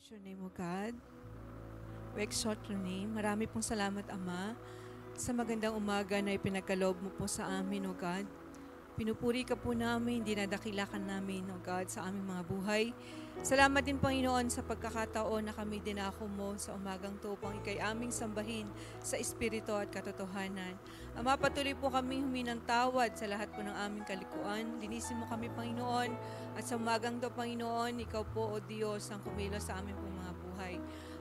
Bless your name, O God. We exalt your name. Marami pong salamat, Ama, sa magandang umaga na ipinagkaloob mo po sa amin, O God. Pinupuri ka po namin, dinadakilakan namin, O God, sa aming mga buhay. Salamat din, Panginoon, sa pagkakataon na kami dinako mo sa umagang to upang ikay aming sambahin sa Espiritu at katotohanan. Ama, patuloy po kami huminang tawad sa lahat po ng aming kalikuan. Linisin mo kami, Panginoon, at sa umagang to, Panginoon, ikaw po, O Diyos, ang kumilos sa aming pong mga buhay.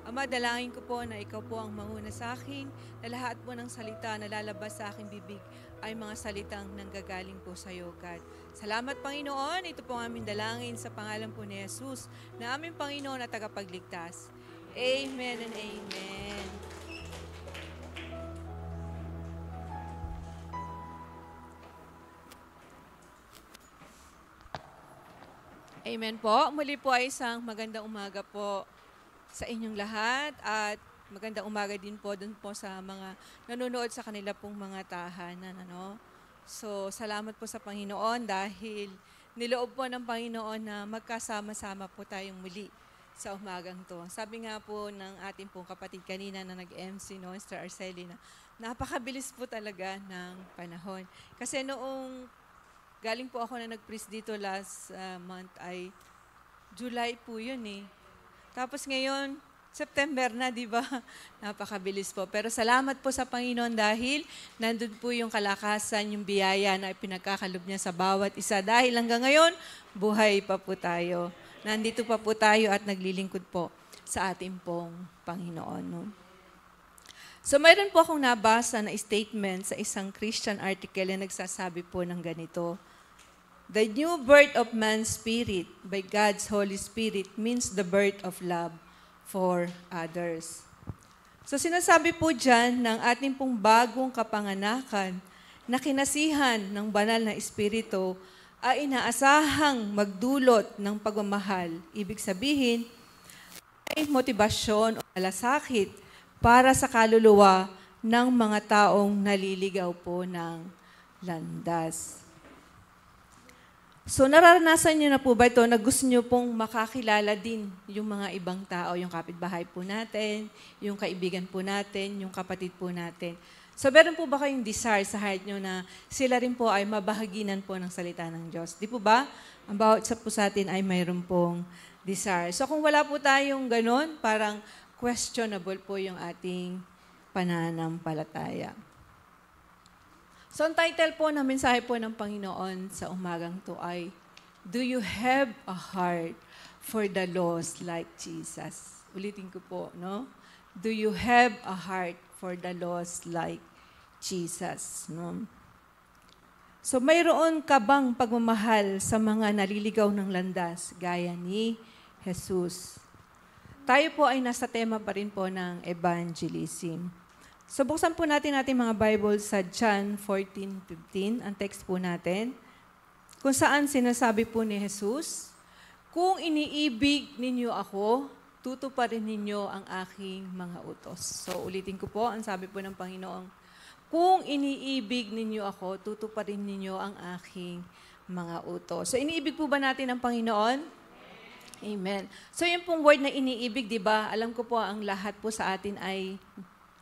Ama, dalangin ko po na ikaw po ang manguna sa akin, na lahat po ng salita na lalabas sa aking bibig ay mga salitang nanggagaling po sa iyo, God. Salamat, Panginoon. Ito po ang aming dalangin sa pangalan po ni Jesus, na aming Panginoon at tagapagligtas. Amen and amen. Amen po. Muli po ay isang magandang umaga po sa inyong lahat at magandang umaga din po dun po sa mga nanonood sa kanila pong mga tahanan. So, salamat po sa Panginoon dahil niloob po ng Panginoon na magkasama-sama po tayong muli sa umagang to. Sabi nga po ng ating pong kapatid kanina na nag-MC, Mr. Arceli, na napakabilis po talaga ng panahon. Kasi noong galing po ako na nag-preach dito last month ay July po yun eh. Tapos ngayon, September na, di ba? Napakabilis po. Pero salamat po sa Panginoon dahil nandun po yung kalakasan, yung biyaya na ipinagkakalob niya sa bawat isa. Dahil hanggang ngayon, buhay pa po tayo. Nandito pa po tayo at naglilingkod po sa ating pong Panginoon. No? So mayroon po akong nabasa na statement sa isang Christian article na nagsasabi po ng ganito. The new birth of man's spirit by God's Holy Spirit means the birth of love for others. So sinasabi po dyan ng ating pong bagong kapanganakan na kinasihan ng banal na espiritu ay inaasahang magdulot ng pagmamahal. Ibig sabihin, ay motibasyon o malasakit para sa kaluluwa ng mga taong naliligaw po ng landas. So nararanasan niyo na po ba ito na gusto niyo pong makakilala din yung mga ibang tao, yung kapitbahay po natin, yung kaibigan po natin, yung kapatid po natin. So meron po ba kayong desire sa heart niyo na sila rin po ay mabahaginan po ng salita ng Diyos? Di po ba? Ang bawat isa po sa atin ay mayroon pong desire. So kung wala po tayong ganon, parang questionable po yung ating pananampalataya. So, ang title po ng mensahe po ng Panginoon sa umagang to ay, Do you have a heart for the lost like Jesus? Ulitin ko po, no? Do you have a heart for the lost like Jesus? No? So, mayroon ka bang pagmamahal sa mga naliligaw ng landas gaya ni Jesus? Tayo po ay nasa tema pa rin po ng evangelism. So, buksan po natin ating mga Bible sa John 14:15, ang text po natin, kung saan sinasabi po ni Jesus, kung iniibig ninyo ako, tutuparin ninyo ang aking mga utos. So, ulitin ko po, ang sabi po ng Panginoon, kung iniibig ninyo ako, tutuparin ninyo ang aking mga utos. So, iniibig po ba natin ang Panginoon? Amen. So, yung pong word na iniibig, di ba, alam ko po ang lahat po sa atin ay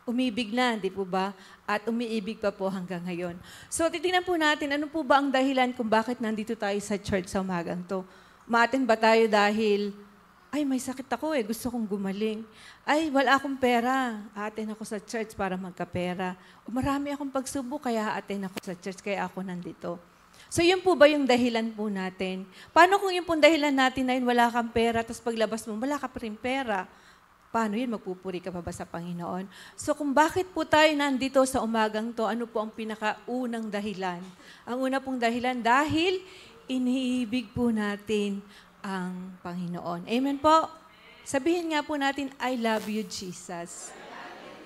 umibig na, di po ba? At umiibig pa po hanggang ngayon. So, titingnan po natin, ano po ba ang dahilan kung bakit nandito tayo sa church sa umagang to? Umaattend ba tayo dahil, ay, may sakit ako gusto kong gumaling. Ay, wala akong pera. Attend ako sa church para magkapera. O marami akong pagsubok, kaya attend ako sa church, kaya ako nandito. So, yun po ba yung dahilan po natin? Paano kung yung pong dahilan natin na yun, wala kang pera, tapos paglabas mo, wala ka pa rin pera? Paano yun? Magpupuri ka pa ba sa Panginoon? So kung bakit po tayo nandito sa umagang to, ano po ang pinakaunang dahilan? Ang una pong dahilan, dahil iniibig po natin ang Panginoon. Amen po? Sabihin nga po natin, I love you, Jesus.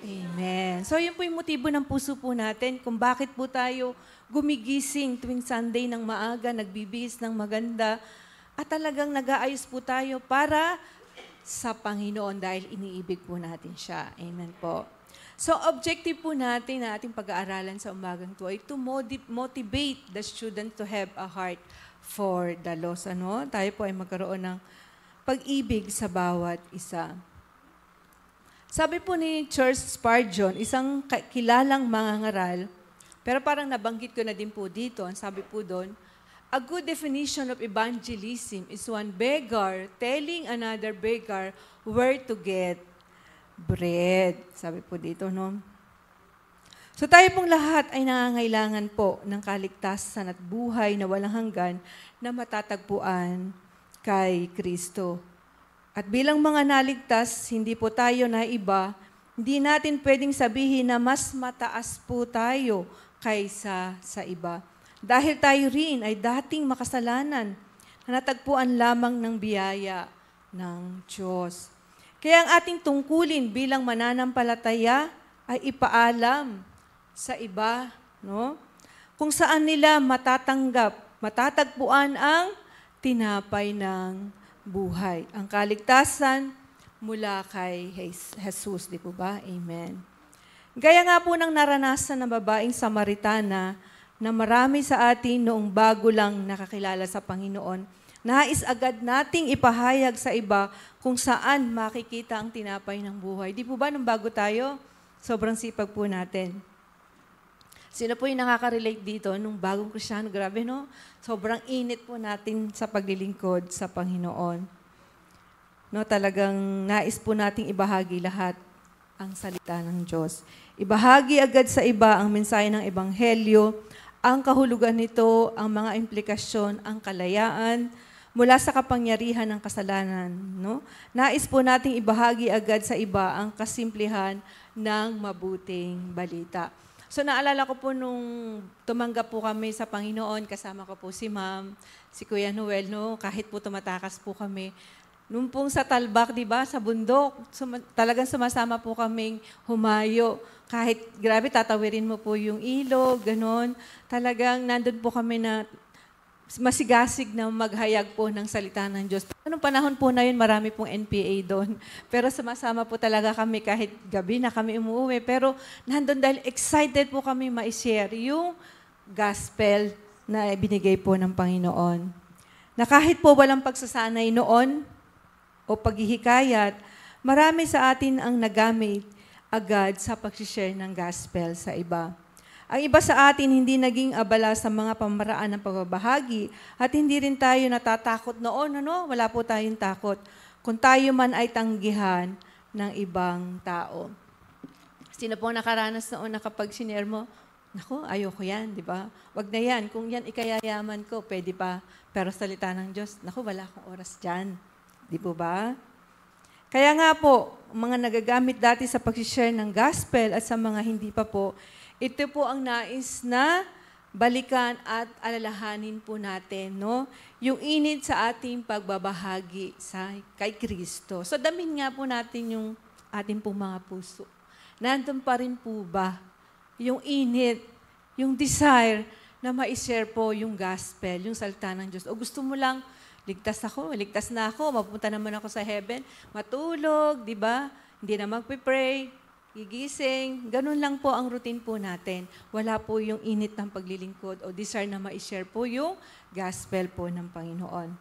Amen. So yun po yung motibo ng puso po natin kung bakit po tayo gumigising tuwing Sunday ng maaga, nagbibihis ng maganda, at talagang nag-aayos po tayo para sa Panginoon dahil iniibig po natin siya. Amen po. So, objective po natin na ating pag-aaralan sa umagang to ay to motivate the student to have a heart for the lost. Tayo po ay magkaroon ng pag-ibig sa bawat isa. Sabi po ni Charles Spurgeon, isang kilalang mangangaral, pero parang nabanggit ko na din po dito, ang sabi po doon, a good definition of evangelism is one beggar telling another beggar where to get bread. Sabi po dito, no? So tayo pong lahat ay nangangailangan po ng kaligtasan at buhay na walang hanggan na matatagpuan kay Kristo. At bilang mga naligtas, hindi po tayo na iba, hindi natin pwedeng sabihin na mas mataas po tayo kaysa sa iba. Dahil tayo rin ay dating makasalanan na natagpuan lamang ng biyaya ng Diyos. Kaya ang ating tungkulin bilang mananampalataya ay ipaalam sa iba, no? Kung saan nila matatagpuan ang tinapay ng buhay. Ang kaligtasan mula kay Jesus, di po ba? Amen. Gaya nga po ng naranasan ng babaeng Samaritana na marami sa atin noong bago lang nakakilala sa Panginoon, nais agad nating ipahayag sa iba kung saan makikita ang tinapay ng buhay. Di po ba nung bago tayo? Sobrang sipag po natin. Sino po yung nakaka-relate dito nung bagong Kristiyano? Grabe, no? Sobrang init po natin sa paglilingkod sa Panginoon. No, talagang nais po nating ibahagi lahat ang salita ng Diyos. Ibahagi agad sa iba ang mensahe ng Ebanghelyo, ang kahulugan nito, ang mga implikasyon, ang kalayaan, mula sa kapangyarihan ng kasalanan. No? Nais po nating ibahagi agad sa iba ang kasimplihan ng mabuting balita. So naalala ko po nung tumanggap po kami sa Panginoon, kasama ko po si Ma'am, si Kuya Noel, no? Kahit po tumatakas po kami. Nung pong sa Talbak, di ba, sa bundok, talagang sumasama po kaming humayo. Kahit, grabe, tatawirin mo po yung ilog, ganon. Talagang nandun po kami na masigasig na maghayag po ng salita ng Diyos. Noong panahon po na yun, marami pong NPA doon. Pero sumasama po talaga kami kahit gabi na kami umuwi. Pero nandun dahil excited po kami ma-share yung gospel na binigay po ng Panginoon. Na kahit po walang pagsasanay noon o paghihikayat, marami sa atin ang nagamit agad sa pag-share ng gospel sa iba. Ang iba sa atin hindi naging abala sa mga pamaraan ng pagbabahagi at hindi rin tayo natatakot noon, wala po tayong takot kung tayo man ay tanggihan ng ibang tao. Sino po nakaranas noon na kapag sinare mo, naku, ayoko yan, di ba? Wag na yan, kung yan ikayayaman ko, pwede pa. Pero salita ng Diyos, naku, wala akong oras dyan. Di po ba? Kaya nga po, mga nagagamit dati sa pag-share ng gospel at sa mga hindi pa po, ito po ang nais na balikan at alalahanin po natin, no? Yung init sa ating pagbabahagi kay Kristo. So, damin nga po natin yung ating pong mga puso. Nandun pa rin po ba yung init, yung desire na ma-share po yung gospel, yung salita ng Diyos? O gusto mo lang, ligtas na ako, mapunta naman ako sa heaven, matulog, di ba? Hindi na magpipray, gigising, ganun lang po ang routine po natin. Wala po yung init ng paglilingkod o desire na ma-share po yung gospel po ng Panginoon.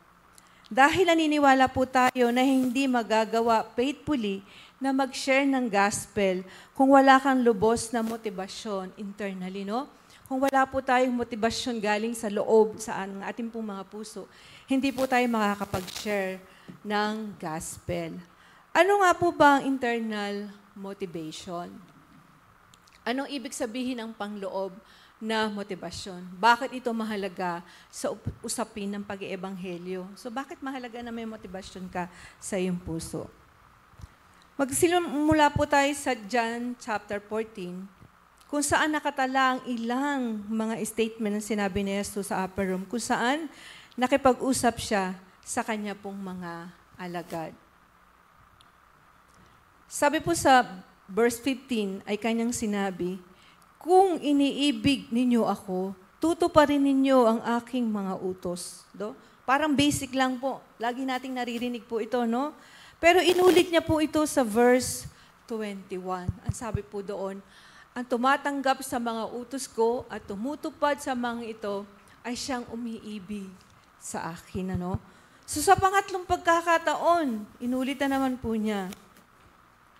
Dahil naniniwala po tayo na hindi magagawa faithfully na mag-share ng gospel kung wala kang lubos na motibasyon internally, no? Kung wala po tayong motibasyon galing sa loob, sa ating pong mga puso, hindi po tayo makakapag-share ng gospel. Ano nga po ba ang internal motivation? Anong ibig sabihin ng pangloob na motibasyon? Bakit ito mahalaga sa usapin ng pag-iebanghelyo? So bakit mahalaga na may motibasyon ka sa iyong puso? Magsimula po tayo sa John chapter 14, kung saan nakatala ang ilang mga statement na sinabi ni Jesus sa upper room, kung saan nakipag-usap siya sa kanya pong mga alagad. Sabi po sa verse 15 ay kanyang sinabi, kung iniibig ninyo ako, tutuparin ninyo ang aking mga utos. Parang basic lang po. Lagi nating naririnig po ito, no? Pero inulit niya po ito sa verse 21. Ang sabi po doon, ang tumatanggap sa mga utos ko at tumutupad sa mga ito ay siyang umiibig sa akin, ano? So sa pangatlong pagkakataon, inulit na naman po niya.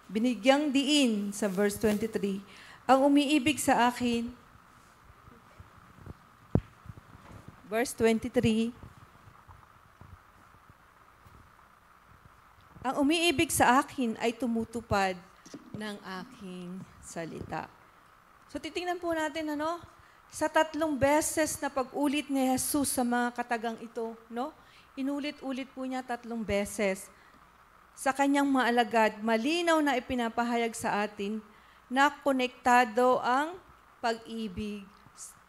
Binigyang diin sa verse 23, ang umiibig sa akin, verse 23, ang umiibig sa akin ay tumutupad ng aking salita. So titingnan po natin, sa 3 beses na pag-ulit ni Jesus sa mga katagang ito, inulit-ulit po niya 3 beses. Sa kanyang mga alagad, malinaw na ipinapahayag sa atin na konektado ang pag-ibig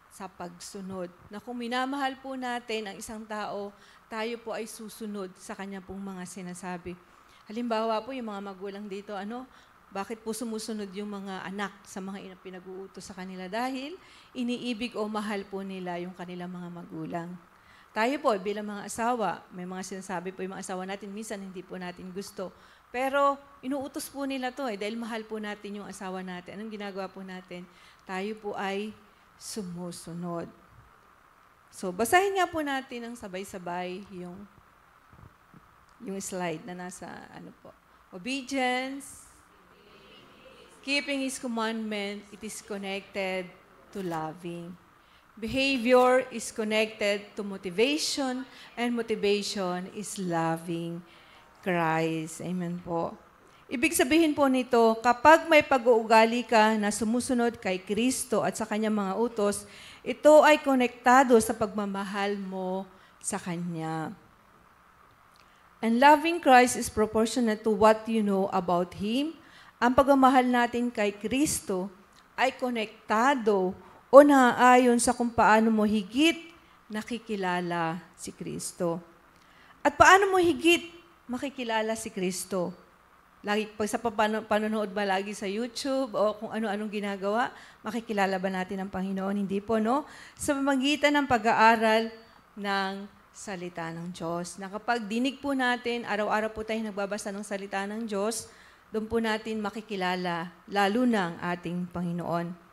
sa pagsunod. Na kung minamahal po natin ang isang tao, tayo po ay susunod sa kanya pong mga sinasabi. Halimbawa po, yung mga magulang dito, bakit po sumusunod yung mga anak sa mga pinag-uutos sa kanila? Dahil iniibig o mahal po nila yung kanilang mga magulang. Tayo po, bilang mga asawa, may mga sinasabi po yung mga asawa natin, minsan hindi po natin gusto. Pero inuutos po nila to dahil mahal po natin yung asawa natin. Anong ginagawa po natin? Tayo po ay sumusunod. So, basahin nga po natin ng sabay-sabay yung slide na nasa obedience, keeping His commandment, it is connected to loving. Behavior is connected to motivation, and motivation is loving Christ. Amen po. Ibig sabihin po nito, kapag may pag-uugali ka na sumusunod kay Kristo at sa Kanyang mga utos, ito ay konektado sa pagmamahal mo sa Kanya. And loving Christ is proportionate to what you know about Him. Ang pagmamahal natin kay Kristo ay konektado o naaayon sa kung paano mo higit nakikilala si Kristo. At paano mo higit makikilala si Kristo? Lagi, pag sa panonood ba lagi sa YouTube o kung ano-anong ginagawa, makikilala ba natin ang Panginoon? Hindi po, Sa pamamagitan ng pag-aaral ng salita ng Diyos. Na kapag dinig po natin, araw-araw po tayo nagbabasa ng salita ng Diyos, doon po natin makikilala, lalo na ang ating Panginoon.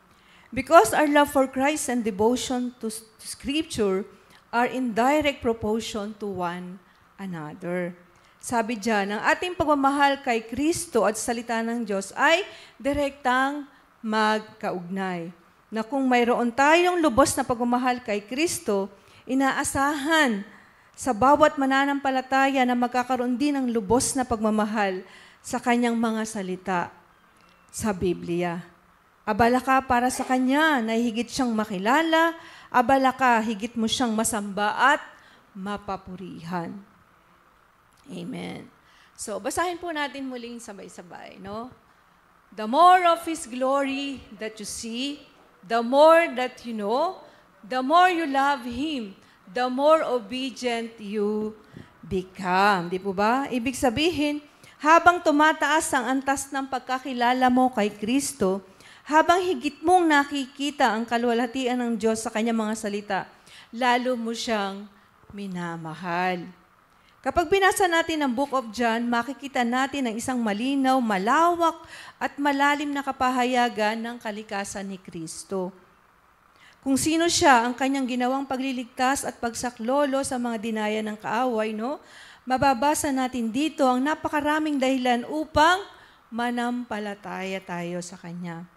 Because our love for Christ and devotion to Scripture are in direct proportion to one another. Sabi diyan, ang ating pagmamahal kay Kristo at salita ng Diyos ay direktang magkaugnay. Na kung mayroon tayong lubos na pagmamahal kay Kristo, inaasahan sa bawat mananampalataya na magkakaroon din ng lubos na pagmamahal sa kanyang mga salita sa Biblia. Abala ka para sa Kanya na higit siyang makilala, abala ka higit mo siyang masamba at mapapurihan. Amen. So, basahin po natin muling sabay-sabay, The more of His glory that you see, the more that you know, the more you love Him, the more obedient you become. Di po ba? Ibig sabihin, habang tumataas ang antas ng pagkakilala mo kay Kristo, habang higit mong nakikita ang kaluwalhatian ng Diyos sa Kanyang mga salita, lalo mo siyang minamahal. Kapag binasa natin ang Book of John, makikita natin ang isang malinaw, malawak at malalim na kapahayagan ng kalikasan ni Kristo. Kung sino siya, ang Kanyang ginawang pagliligtas at pagsaklolo sa mga dinaya ng kaaway, mababasa natin dito ang napakaraming dahilan upang manampalataya tayo sa Kanya.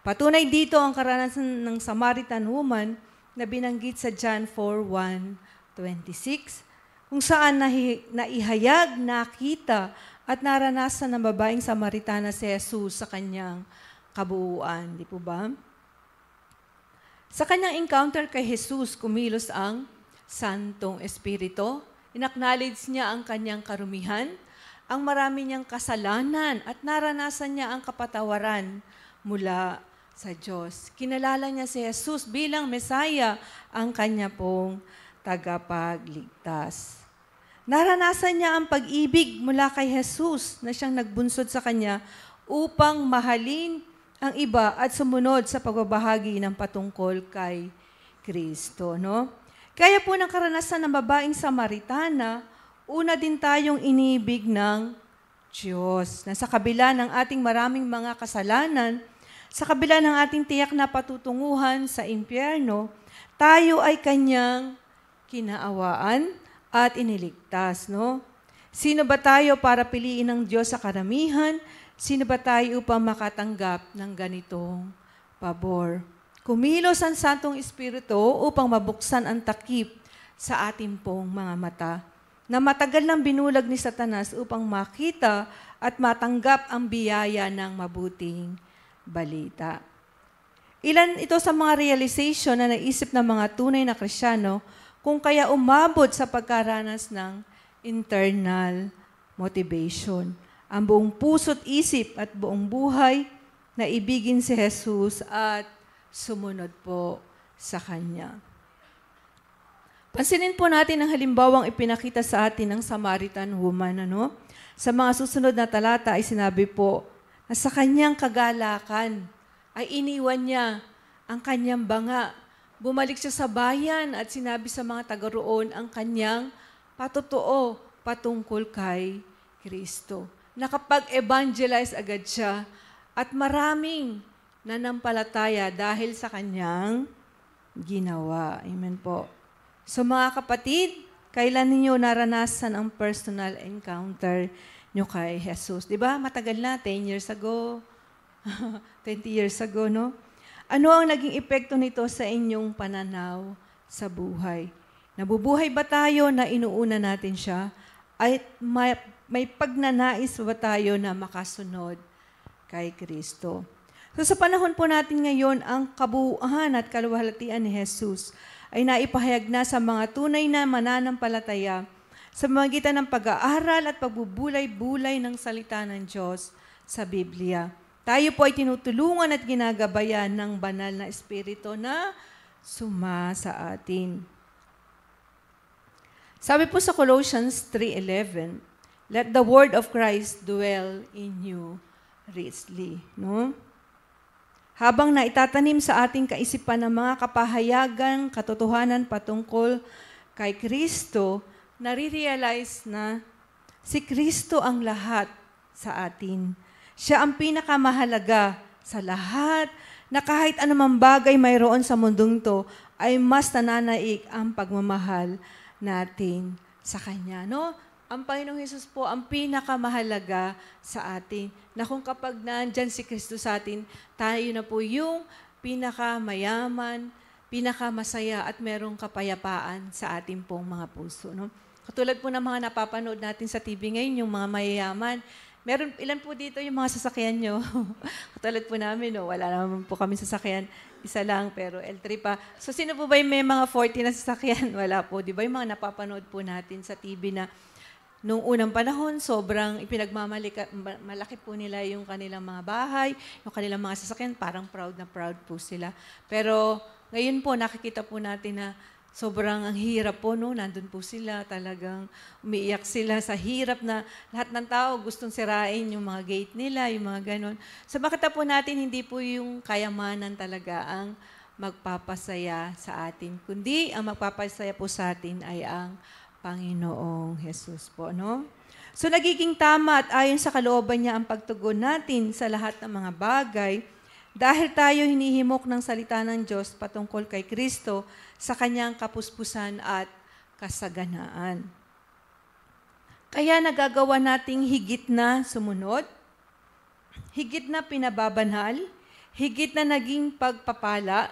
Patunay dito ang karanasan ng Samaritan woman na binanggit sa John 4:1-26, kung saan naihayag, nakita at naranasan ng babaeng Samaritana si Jesus sa kanyang kabuuan. Di po ba? Sa kanyang encounter kay Jesus, kumilos ang Santong Espiritu. Inacknowledge niya ang kanyang karumihan, ang marami niyang kasalanan at naranasan niya ang kapatawaran mula sa Diyos. Kinalala niya si Jesus bilang Mesaya, ang kanya pong tagapagligtas. Naranasan niya ang pag-ibig mula kay Jesus na siyang nagbunsod sa kanya upang mahalin ang iba at sumunod sa pagbabahagi ng patungkol kay Kristo. Kaya po ng karanasan ng babaeng Samaritana, una din tayong inibig ng Diyos na sa kabila ng ating maraming mga kasalanan, sa kabila ng ating tiyak na patutunguhan sa impyerno, tayo ay Kanyang kinaawaan at iniligtas, no? Sino ba tayo para piliin ng Diyos sa karamihan? Sino ba tayo upang makatanggap ng ganitong pabor? Kumilos ang Santong Espiritu upang mabuksan ang takip sa ating pong mga mata, na matagal nang binulag ni Satanas upang makita at matanggap ang biyaya ng mabuting balita. Ilan ito sa mga realization na naisip ng mga tunay na Kristiyano kung kaya umabot sa pagkaranas ng internal motivation. Ang buong puso't isip at buong buhay na ibigin si Jesus at sumunod po sa Kanya. Pansinin po natin ang halimbawang ipinakita sa atin ng Samaritan woman. Sa mga susunod na talata ay sinabi po na sa kanyang kagalakan ay iniwan niya ang kanyang banga. Bumalik siya sa bayan at sinabi sa mga taga roon ang kanyang patotoo patungkol kay Kristo. Nakapag-evangelize agad siya at maraming nanampalataya dahil sa kanyang ginawa. Amen po. So mga kapatid, kailan ninyo naranasan ang personal encounter nyo kay Jesus? Diba? Matagal na, 10 years ago, 20 years ago, no? Ano ang naging epekto nito sa inyong pananaw sa buhay? Nabubuhay ba tayo na inuuna natin siya? Ay may pagnanais ba tayo na makasunod kay Kristo? So sa panahon po natin ngayon, ang kabuuan at kaluwalhatian ni Jesus ay naipahayag na sa mga tunay na mananampalataya sa magitan ng pag-aaral at pagbubulay-bulay ng salita ng Diyos sa Biblia. Tayo po ay tinutulungan at ginagabayan ng banal na Espiritu na suma sa atin. Sabi po sa Colossians 3:11, let the word of Christ dwell in you richly. No? Habang naitatanim sa ating kaisipan ng mga kapahayagang katotohanan patungkol kay Kristo, nare-realize na si Kristo ang lahat sa atin. Siya ang pinakamahalaga sa lahat, na kahit anumang bagay mayroon sa mundong to, ay mas nananaig ang pagmamahal natin sa Kanya. No? Ang Panginoong Hesus po ang pinakamahalaga sa atin. Na kung kapag nandyan si Kristo sa atin, tayo na po yung pinakamayaman, pinakamasaya at merong kapayapaan sa ating pong mga puso. No? Katulad po ng mga napapanood natin sa TV ngayon, yung mga mayayaman, meron, ilan po dito yung mga sasakyan nyo? Katulad po namin, no? Wala naman po kami sasakyan. Isa lang, pero L3 pa. So, sino po ba yung may mga 40 na sasakyan? Wala po, di ba? Yung mga napapanood po natin sa TV na noong unang panahon, sobrang malaki po nila yung kanilang mga bahay, yung kanilang mga sasakyan, parang proud na proud po sila. Pero ngayon po, nakikita po natin na sobrang ang hirap po, no? Nandun po sila, talagang umiiyak sila sa hirap na lahat ng tao gustong sirain yung mga gate nila, yung mga ganon. So makita po natin, hindi po yung kayamanan talaga ang magpapasaya sa atin, kundi ang magpapasaya po sa atin ay ang Panginoong Jesus po, no? So nagiging tama at ayon sa kalooban niya ang pagtugon natin sa lahat ng mga bagay dahil tayo hinihimok ng salita ng Diyos patungkol kay Kristo sa kanyang kapuspusan at kasaganaan. Kaya nagagawa nating higit na sumunod, higit na pinababanal, higit na naging pagpapala,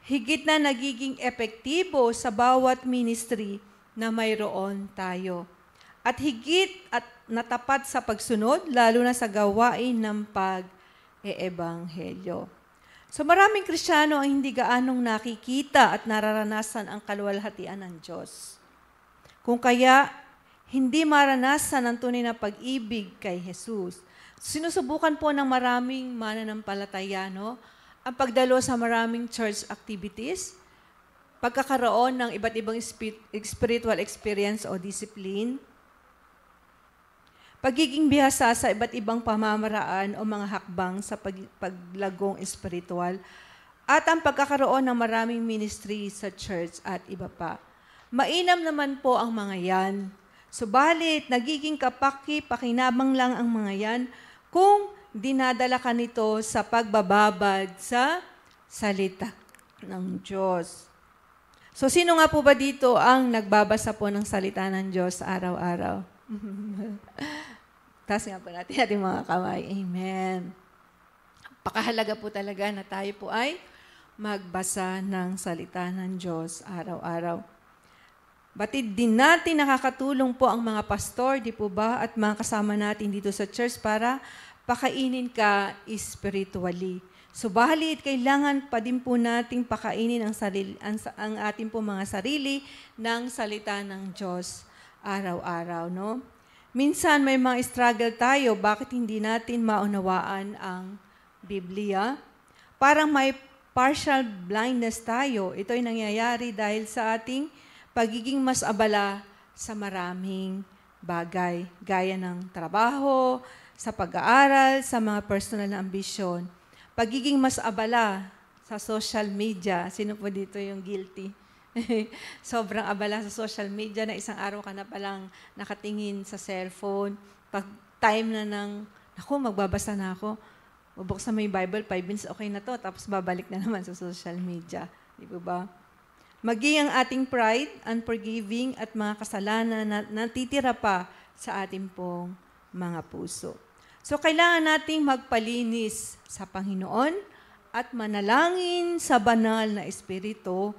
higit na nagiging epektibo sa bawat ministry na mayroon tayo. At higit at natapat sa pagsunod, lalo na sa gawain ng pag-eebanghelyo. So maraming Kristiyano ang hindi gaanong nakikita at nararanasan ang kaluwalhatian ng Diyos. Kung kaya, hindi maranasan ang tunay na pag-ibig kay Jesus. Sinusubukan po ng maraming mananampalataya, no? Ang pagdalo sa maraming church activities, pagkakaroon ng iba't ibang spiritual experience o discipline, pagiging bihasa sa iba't ibang pamamaraan o mga hakbang sa paglagong espiritual, at ang pagkakaroon ng maraming ministry sa church at iba pa. Mainam naman po ang mga yan. Subalit, nagiging kapaki-pakinabang lang ang mga yan kung dinadala ka nito sa pagbababad sa salita ng Diyos. So, sino nga po ba dito ang nagbabasa po ng salita ng Diyos araw-araw? Taas nga po natin ating mga kamay. Amen. Pakahalaga po talaga na tayo po ay magbasa ng salita ng Diyos araw-araw. Batid din natin nakakatulong po ang mga pastor, di po ba, at mga kasama natin dito sa church para pakainin ka spiritually. So, bahalit, kailangan pa din po nating pakainin ang ating po mga sarili ng salita ng Diyos araw-araw, no? Minsan may mga struggle tayo, bakit hindi natin maunawaan ang Biblia? Parang may partial blindness tayo. Ito ay nangyayari dahil sa ating pagiging mas abala sa maraming bagay, gaya ng trabaho, sa pag-aaral, sa mga personal na ambisyon. Pagiging mas abala sa social media. Sino po dito yung guilty? Sobrang abala sa social media na isang araw ka na palang nakatingin sa cellphone. Pag time na ng, magbabasa na ako. Bubuksan mo yung Bible, 5 minutes, okay na to. Tapos babalik na naman sa social media. Di ba? Maging ang ating pride, unforgiving, at mga kasalanan na natitira pa sa ating pong mga puso. So, kailangan nating magpalinis sa Panginoon at manalangin sa banal na Espiritu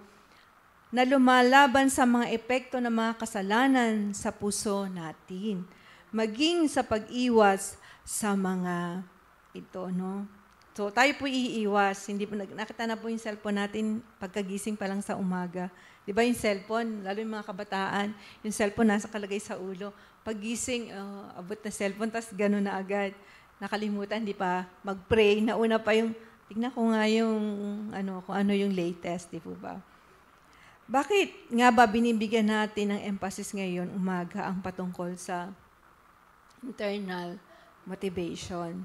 na lumalaban sa mga epekto ng mga kasalanan sa puso natin. Maging sa pag-iwas sa mga ito, no? So, tayo po iiwas. Hindi po, nakita na po yung cellphone natin pagkagising pa lang sa umaga. Di ba yung cellphone, lalo yung mga kabataan, yung cellphone nasa kalagay sa ulo. Paggising, abot na cellphone, tas gano'n na agad. Nakalimutan, di pa mag-pray. Nauna pa yung, tignan ko nga yung, kung ano yung latest, di po ba? Bakit nga ba binibigyan natin ng emphasis ngayon, umaga, ang patungkol sa internal motivation?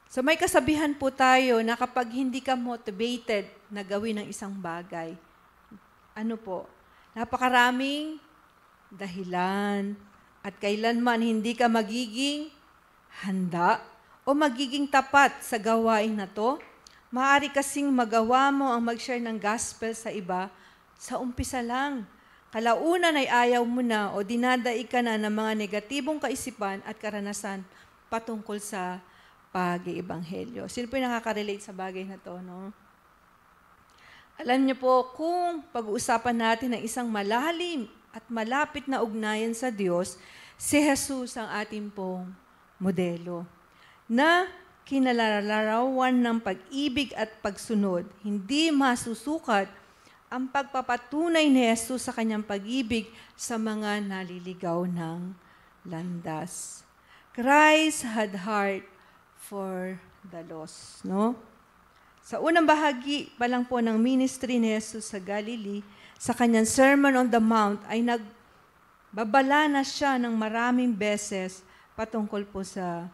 So may kasabihan po tayo na kapag hindi ka motivated na gawin ng isang bagay, napakaraming dahilan at kailanman hindi ka magiging handa o magiging tapat sa gawain na to. Maaari kasing magawa mo ang mag-share ng gospel sa iba sa umpisa lang. Kalaunan ay ayaw mo na o dinadai ka na ng mga negatibong kaisipan at karanasan patungkol sa pag-iebanghelyo. Sino po yung nakaka-relate sa bagay na to, no? Alam niyo po, kung pag-uusapan natin ng isang malalim at malapit na ugnayan sa Diyos, si Jesus ang ating pong modelo na kinalalarawan ng pag-ibig at pagsunod. Hindi masusukat ang pagpapatunay ni Jesus sa kanyang pag-ibig sa mga naliligaw ng landas. Christ had heart for the lost, no? Sa unang bahagi pa lang po ng ministry ni Jesus sa Galilee, sa kanyang Sermon on the Mount, ay nagbabala na siya ng maraming beses patungkol po sa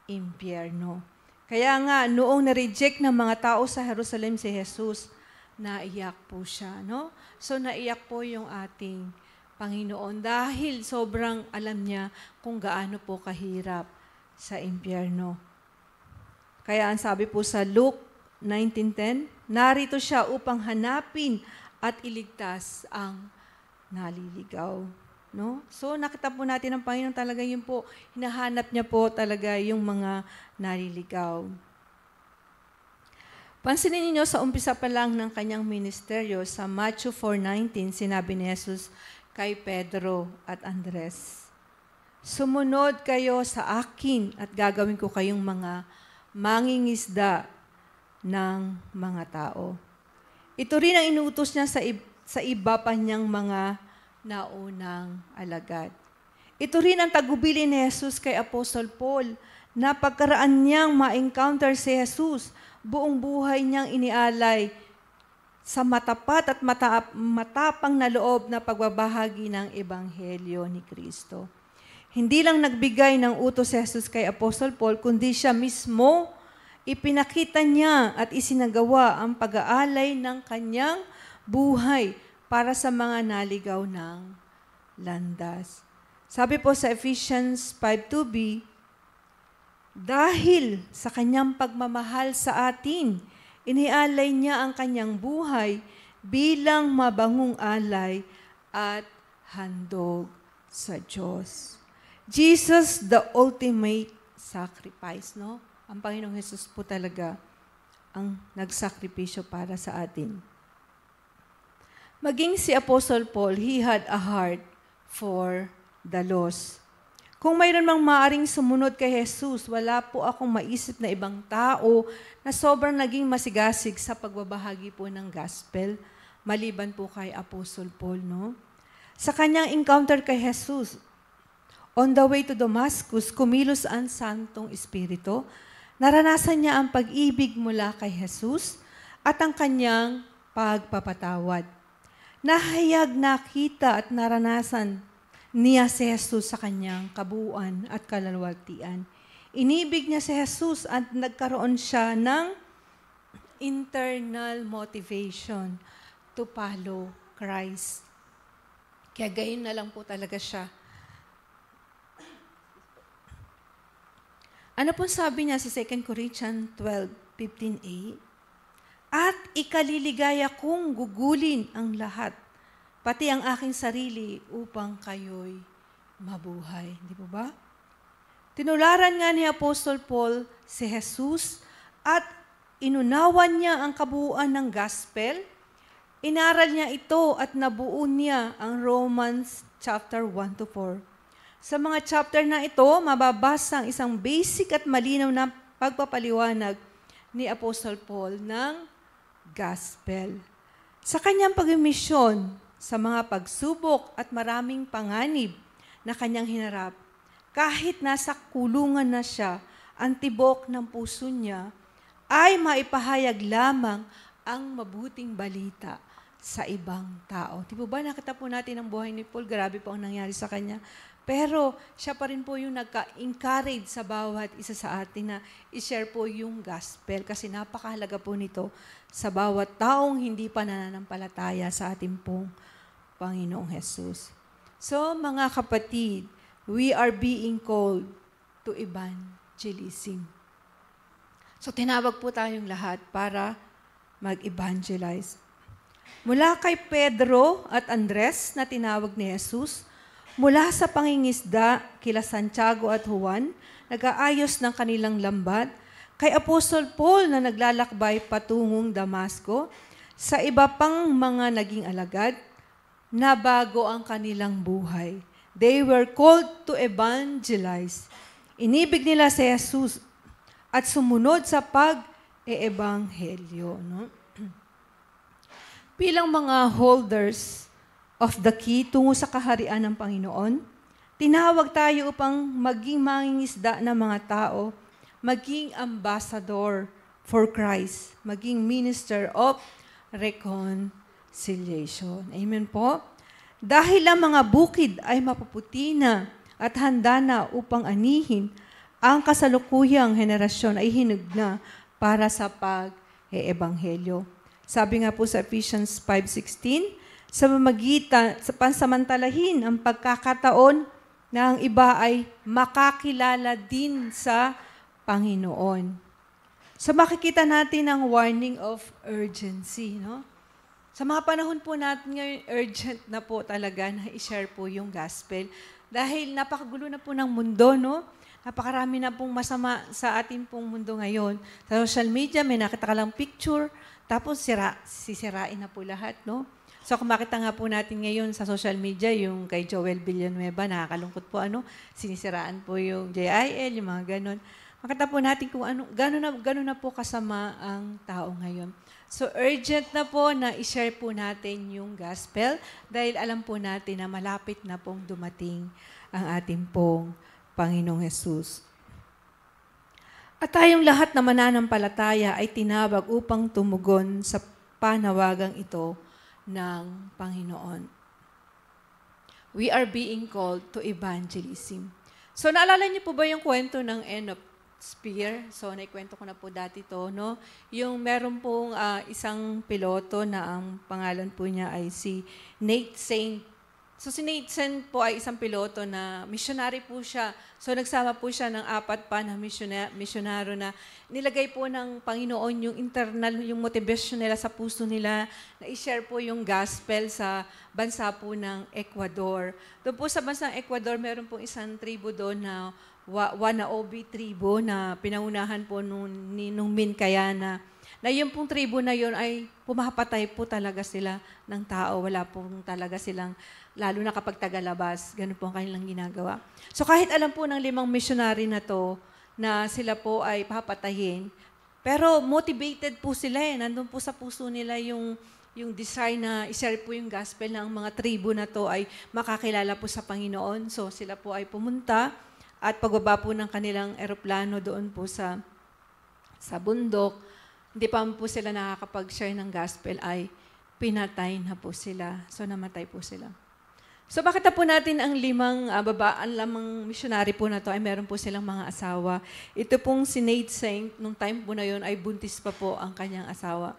impyerno. Kaya nga, noong na-reject ng mga tao sa Jerusalem si Jesus, naiyak po siya, no? So, naiyak po yung ating Panginoon dahil sobrang alam niya kung gaano po kahirap sa impyerno. Kaya ang sabi po sa Luke 19:10, narito siya upang hanapin at iligtas ang naliligaw. No? So nakita po natin ng Panginoon talaga yun po, hinahanap niya po talaga yung mga naliligaw. Pansinin niyo sa umpisa pa lang ng kanyang ministeryo, sa Matthew 4:19, sinabi ni Jesus kay Pedro at Andres, "Sumunod kayo sa akin at gagawin ko kayong mga mangingisda ng mga tao." Ito rin ang inuutos niya sa iba pa niyang mga naunang alagad. Ito rin ang tagubilin ni Jesus kay Apostol Paul, na pagkaraan niyang ma-encounter si Jesus, buong buhay niyang inialay sa matapat at matapang na loob na pagbabahagi ng Ebanghelyo ni Kristo. Hindi lang nagbigay ng utos si Jesus kay Apostol Paul, kundi siya mismo ipinakita niya at isinagawa ang pag-aalay ng kanyang buhay para sa mga naligaw ng landas. Sabi po sa Ephesians 5:2b, dahil sa kanyang pagmamahal sa atin, inialay niya ang kanyang buhay bilang mabangong alay at handog sa Diyos. Jesus, the ultimate sacrifice, no? Ang Panginoong Jesus po talaga ang nagsakripisyo para sa atin. Maging si Apostle Paul, he had a heart for the lost. Kung mayroon mang maaring sumunod kay Jesus, wala po akong maisip na ibang tao na sobrang naging masigasig sa pagbabahagi po ng gospel, maliban po kay Apostle Paul, no? Sa kanyang encounter kay Jesus, on the way to Damascus, kumilos ang Santong Espiritu, naranasan niya ang pag-ibig mula kay Jesus at ang kanyang pagpapatawad. Nahayag, nakita at naranasan niya si Jesus sa kanyang kabuuan at kalalwaltian. Inibig niya si Jesus at nagkaroon siya ng internal motivation to follow Christ. Kaya gayon na lang po talaga siya. Ano po sabi niya sa 2 Corinthians 12:15a? At ikaliligaya kong gugulin ang lahat, pati ang aking sarili upang kayo'y mabuhay. Di po ba? Tinularan nga ni Apostol Paul si Jesus at inunawan niya ang kabuuan ng gospel. Inaral niya ito at nabuo niya ang Romans chapter 1-4. Sa mga chapter na ito, mababasa ang isang basic at malinaw na pagpapaliwanag ni Apostle Paul ng gospel. Sa kanyang pagmisyon, sa mga pagsubok at maraming panganib na kanyang hinarap, kahit nasa kulungan na siya, ang tibok ng puso niya ay maipahayag lamang ang mabuting balita sa ibang tao. Di ba nakita po natin ang buhay ni Paul, grabe po ang nangyari sa kanya. Pero siya pa rin po yung nagka-encourage sa bawat isa sa atin na i-share po yung gospel kasi napakahalaga po nito sa bawat taong hindi pa nananampalataya sa ating pong Panginoong Jesus. So, mga kapatid, we are being called to evangelism. So, tinawag po tayong lahat para mag-evangelize. Mula kay Pedro at Andres na tinawag ni Jesus, mula sa pangingisda kila Santiago at Juan, nag-aayos ng kanilang lambat, kay Apostol Paul na naglalakbay patungong Damasco, sa iba pang mga naging alagad, na bago ang kanilang buhay. They were called to evangelize. Inibig nila si Jesus at sumunod sa pag-eebanghelyo. No? Bilang mga holders of the key tungo sa kaharian ng Panginoon, tinawag tayo upang maging mangingisda ng mga tao, maging ambassador for Christ, maging minister of reconciliation. Amen po? Dahil ang mga bukid ay mapuputi na at handa na upang anihin, ang kasalukuyang henerasyon ay hinug na para sa pag-eebanghelyo. Sabi nga po sa Ephesians 5:16, sa pansamantalahin ang pagkakataon na ang iba ay makakilala din sa Panginoon. So makikita natin ang warning of urgency, no? Sa mga panahon po natin ngayon, urgent na po talaga na i-share po yung gospel. Dahil napakagulo na po ng mundo, no? Napakarami na pong masama sa ating pong mundo ngayon. Sa social media, may nakita ka lang picture, tapos sisirain na po lahat, no? So kung makita nga po natin ngayon sa social media, yung kay Joel Villanueva, nakakalungkot po, sinisiraan po yung JIL, yung mga ganon. Makita po natin kung gano'n na po kasama ang tao ngayon. So urgent na po na i-share po natin yung gospel dahil alam po natin na malapit na pong dumating ang ating pong Panginoong Jesus. At tayong lahat na mananampalataya ay tinawag upang tumugon sa panawagang ito ng Panginoon. We are being called to evangelism. So naalala niyo po ba yung kwento ng end of spear? So naikwento ko na po dati to, no? Yung meron pong isang piloto na ang pangalan po niya ay si Nate Saint So si Nathan po ay isang piloto na missionary po siya. So nagsama po siya ng 4 pa na misyonaro na nilagay po ng Panginoon yung internal, yung motivation nila sa puso nila na i-share po yung gospel sa bansa po ng Ecuador. Doon po sa bansang Ecuador, meron pong isang tribo doon na Wanaobi tribo na pinangunahan po nung Minkayana. Na yung pong tribo na yun ay pumapatay po talaga sila ng tao. Wala pong talaga silang, lalo na kapag tagalabas, ganun po ang kanilang ginagawa. So kahit alam po ng 5 missionary na to, na sila po ay papatayin, pero motivated po sila nandun po sa puso nila yung desire na i-share po yung gospel na ang mga tribo na to ay makakilala po sa Panginoon. So sila po ay pumunta at pagbaba po ng kanilang eroplano doon po sa bundok, hindi pa po sila nakakapag-share ng gospel ay pinatay na po sila. So namatay po sila. So bakit po natin ang 5 lamang missionary po na to ay meron po silang mga asawa. Ito pong si Nate Saint, nung time po na yon ay buntis pa po ang kanyang asawa.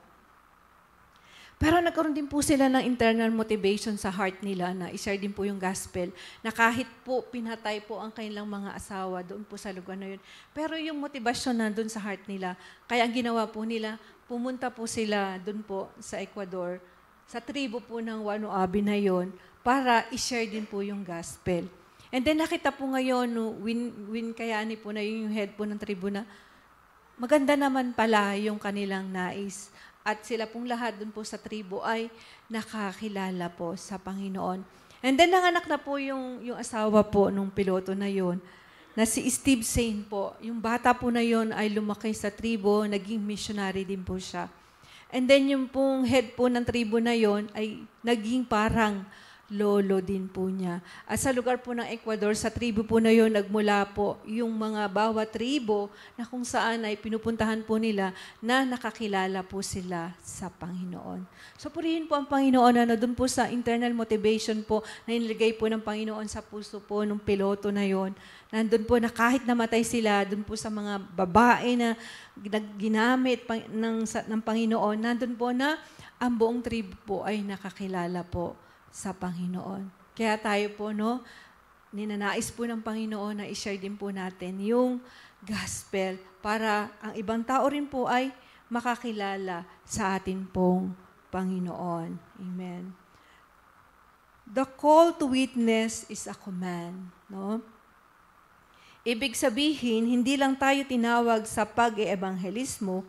Pero nagkaroon din po sila ng internal motivation sa heart nila na i-share din po yung gospel na kahit po pinatay po ang kanilang mga asawa doon po sa lugar na yun. Pero yung motivation na doon sa heart nila, kaya ang ginawa po nila, pumunta po sila doon po sa Ecuador, sa tribo po ng Wanoabi na yun, para i-share din po yung gospel. And then nakita po ngayon, Win Kayani po na yung head po ng tribo na, maganda naman pala yung kanilang nais. At sila pong lahat dun po sa tribo ay nakakilala po sa Panginoon. And then nanganak na po yung asawa po nung piloto na yon, na si Steve Saint po. Yung bata po na yon ay lumaki sa tribo, naging missionary din po siya. And then yung pong head po ng tribo na yon ay naging parang lolo din po niya. At sa lugar po ng Ecuador, sa tribo po na yon, nagmula po yung mga bawat tribo na kung saan ay pinupuntahan po nila na nakakilala po sila sa Panginoon. So purihin po ang Panginoon na doon po sa internal motivation po na inilagay po ng Panginoon sa puso po ng piloto na yon. Nandun po na kahit namatay sila, doon po sa mga babae na ginamit ng Panginoon, nandun po na ang buong tribo po ay nakakilala po sa Panginoon. Kaya tayo po, ninanais po ng Panginoon na i-share din po natin yung gospel para ang ibang tao rin po ay makakilala sa atin pong Panginoon. Amen. The call to witness is a command. Ibig sabihin, hindi lang tayo tinawag sa pag-eebanghelismo,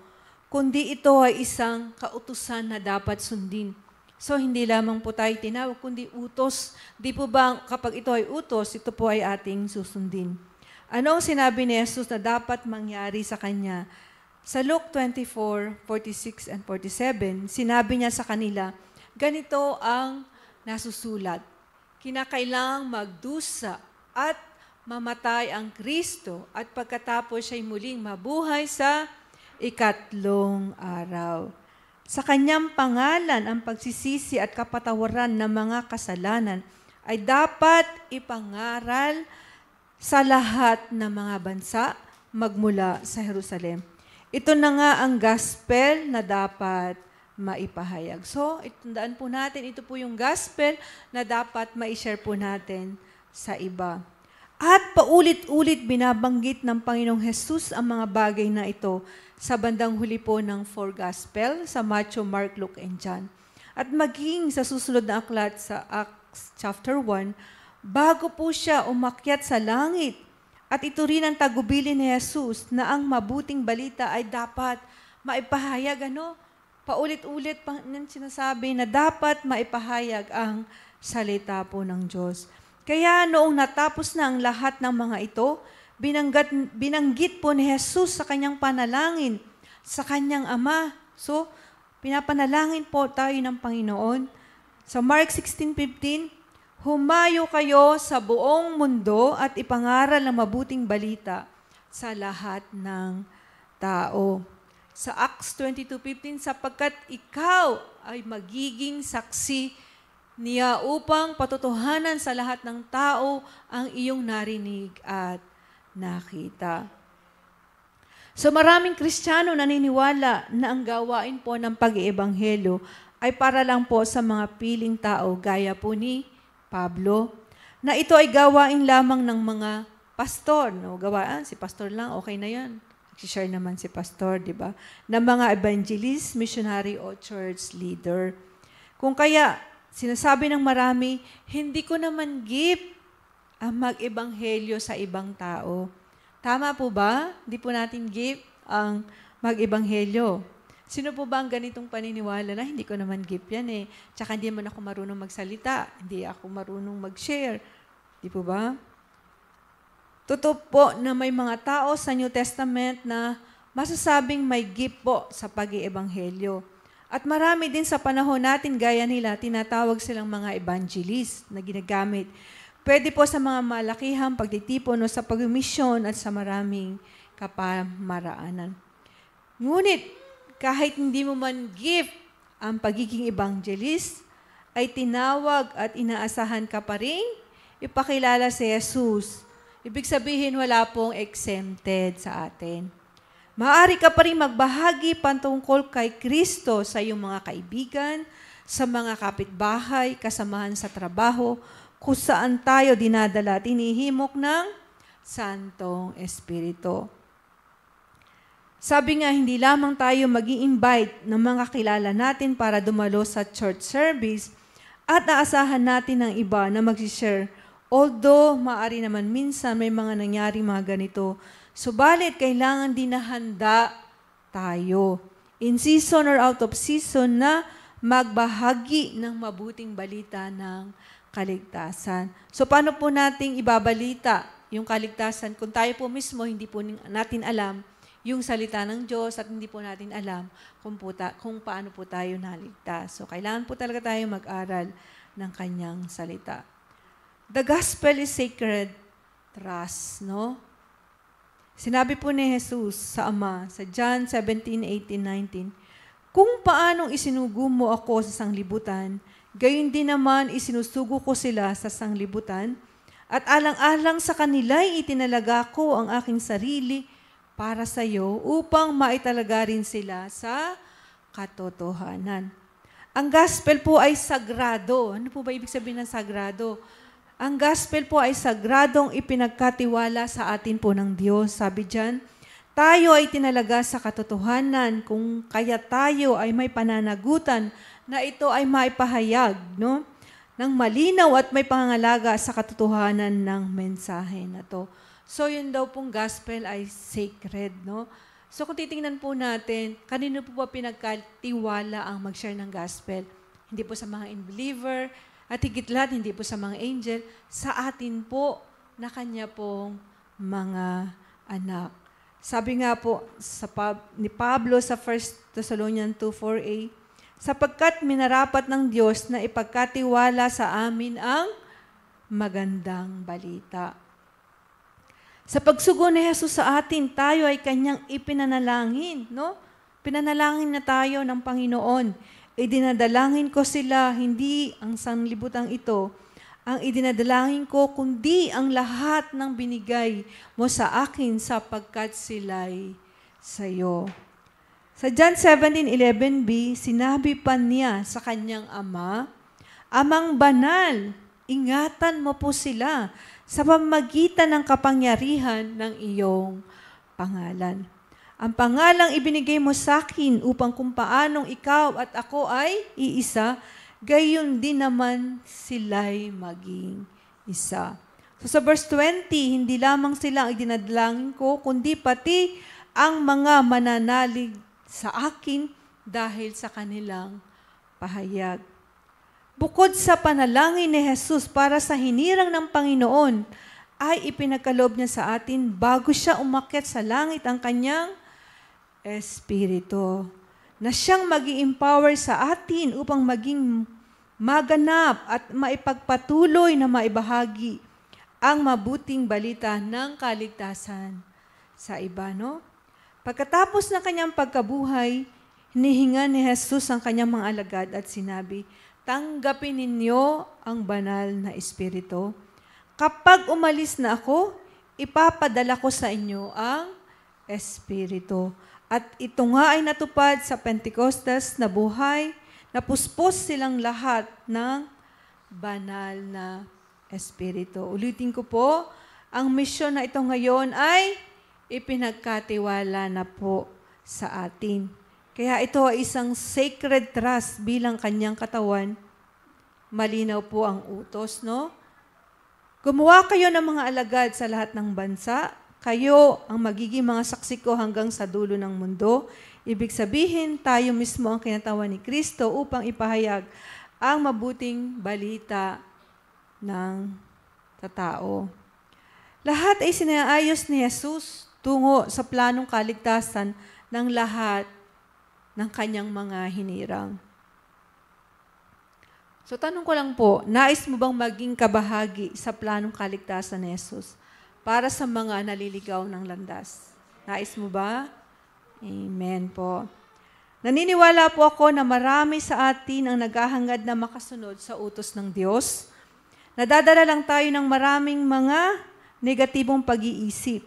kundi ito ay isang kautusan na dapat sundin. So, hindi lamang po tayo tinawag, kundi utos. Di po ba kapag ito ay utos, ito po ay ating susundin. Ano ang sinabi ni Jesus na dapat mangyari sa Kanya? Sa Luke 24:46 and 47, sinabi niya sa kanila, ganito ang nasusulat. Kinakailangang magdusa at mamatay ang Kristo at pagkatapos siya'y muling mabuhay sa ikatlong araw. Sa kanyang pangalan, ang pagsisisi at kapatawaran ng mga kasalanan ay dapat ipangaral sa lahat ng mga bansa magmula sa Jerusalem. Ito na nga ang gospel na dapat maipahayag. So, itandaan po natin, ito po yung gospel na dapat ma-share po natin sa iba. At paulit-ulit binabanggit ng Panginoong Jesus ang mga bagay na ito sa bandang huli po ng 4 Gospel, sa Matthew, Mark, Luke, and John. At maging sa susunod na aklat sa Acts chapter 1, bago po siya umakyat sa langit. At ito rin ang tagubilin ni Jesus na ang mabuting balita ay dapat maipahayag. Paulit-ulit nang sinasabi na dapat maipahayag ang salita po ng Diyos. Kaya noong natapos na ang lahat ng mga ito, binanggit po ni Jesus sa kanyang panalangin, sa kanyang Ama. So, pinapanalangin po tayo ng Panginoon. Sa Mark 16:15, humayo kayo sa buong mundo at ipangaral ang mabuting balita sa lahat ng tao. Sa Acts 22:15, sapagkat ikaw ay magiging saksi niya upang patutuhanan sa lahat ng tao ang iyong narinig at nakita. So maraming Kristiyano naniniwala na ang gawain ng pag-iebanghelyo ay para lang po sa mga piling tao gaya po ni Pablo, na ito ay gawain lamang ng mga pastor. No? Gawaan, si pastor lang, okay na yan. Nag-share naman si pastor, di ba? Na mga evangelist, missionary o church leader. Kung kaya, sinasabi ng marami, hindi ko naman gift ang mag-ebanghelyo sa ibang tao. Tama po ba? Hindi po natin gift ang mag-ebanghelyo. Sino po ba ang ganitong paniniwala na hindi ko naman gift yan eh? Tsaka hindi man ako marunong magsalita, hindi ako marunong mag-share. Di po ba? Totoo po na may mga tao sa New Testament na masasabing may gift po sa pag-iebanghelyo. At marami din sa panahon natin, gaya nila, tinatawag silang mga evangelist na ginagamit. Pwede po sa mga malakihang pagtitipon o sa pag-misyon at sa maraming kapamaraanan. Ngunit, kahit hindi mo man gift ang pagiging evangelist, ay tinawag at inaasahan ka pa rin ipakilala si Jesus. Ibig sabihin, wala pong exempted sa atin. Maaari ka pa rin magbahagi patungkol kay Kristo sa iyong mga kaibigan, sa mga kapitbahay, kasamahan sa trabaho, kung saan tayo dinadala at inihimok ng Santong Espiritu. Sabi nga, hindi lamang tayo mag-i-invite ng mga kilala natin para dumalo sa church service at aasahan natin ng iba na mag-share. Although, maaari naman minsan may mga nangyari mga ganito, subalit kailangan din na handa tayo in season or out of season na magbahagi ng mabuting balita ng kaligtasan. So, paano po nating ibabalita yung kaligtasan kung tayo po mismo hindi po natin alam yung salita ng Diyos at hindi po natin alam kung paano po tayo naligtas. So, kailangan po talaga tayo mag-aral ng kanyang salita. The gospel is sacred trust, no? Sinabi po ni Jesus sa Ama, sa John 17:18-19, kung paanong isinugo mo ako sa sanglibutan, gayon din naman isinusugo ko sila sa sanglibutan, at alang-alang sa kanila'y itinalaga ko ang aking sarili para sa iyo upang maitalaga rin sila sa katotohanan. Ang gospel po ay sagrado. Ano po ba ibig sabihin ng sagrado? Ang gospel po ay sagradong ipinagkatiwala sa atin po ng Diyos. Sabi diyan, tayo ay tinalaga sa katotohanan kung kaya tayo ay may pananagutan na ito ay maipahayag, no? Ng malinaw at may pangangalaga sa katotohanan ng mensahe na to. So, yun daw pong gospel ay sacred, no? So, kung titingnan po natin, kanino po ba pinagkatiwala ang mag-share ng gospel? Hindi po sa mga unbeliever, at higit lahat, hindi po sa mga angel, sa atin po na kanya pong mga anak. Sabi nga po ni Pablo sa 1 Thessalonians 2:4a, sapagkat minarapat ng Diyos na ipagkatiwala sa amin ang magandang balita. Sa pagsugo ni Jesus sa atin, tayo ay kanyang ipinanalangin, no? Pinanalangin na tayo ng Panginoon. Idinadalangin ko sila, hindi ang sanglibutang ito, ang idinadalangin ko, kundi ang lahat ng binigay mo sa akin sapagkat sila'y sa'yo. Sa John 17:11b, sinabi pa niya sa kanyang ama, Amang banal, ingatan mo po sila sa pamamagitan ng kapangyarihan ng iyong pangalan. Ang pangalang ibinigay mo sa akin upang kung paanong ikaw at ako ay iisa, gayon din naman sila'y maging isa. So sa verse 20, hindi lamang sila ang dinadalangin ko, kundi pati ang mga mananalig sa akin dahil sa kanilang pahayag. Bukod sa panalangin ni Jesus para sa hinirang ng Panginoon, ay ipinagkaloob niya sa atin bago siya umakyat sa langit ang kanyang Espiritu, na siyang mag-i-empower sa atin upang maging maganap at maipagpatuloy na maibahagi ang mabuting balita ng kaligtasan sa iba, no? Pagkatapos ng kanyang pagkabuhay, hinihinga ni Jesus ang kanyang mga alagad at sinabi, tanggapin ninyo ang banal na Espiritu. Kapag umalis na ako, ipapadala ko sa inyo ang Espiritu. At ito nga ay natupad sa Pentecostes na buhay, napuspos silang lahat ng banal na Espiritu. Ulitin ko po, ang misyon na ito ngayon ay ipinagkatiwala na po sa atin. Kaya ito ay isang sacred trust bilang kanyang katawan. Malinaw po ang utos, no? Gumawa kayo ng mga alagad sa lahat ng bansa. Kayo ang magiging mga saksi ko hanggang sa dulo ng mundo. Ibig sabihin, tayo mismo ang kinatawan ni Kristo upang ipahayag ang mabuting balita ng tao. Lahat ay sinaayos ni Jesus tungo sa planong kaligtasan ng lahat ng kanyang mga hinirang. So tanong ko lang po, nais mo bang maging kabahagi sa planong kaligtasan ni Jesus para sa mga naliligaw ng landas? Nais mo ba? Amen po. Naniniwala po ako na marami sa atin ang naghahangad na makasunod sa utos ng Diyos. Nadadala lang tayo ng maraming mga negatibong pag-iisip.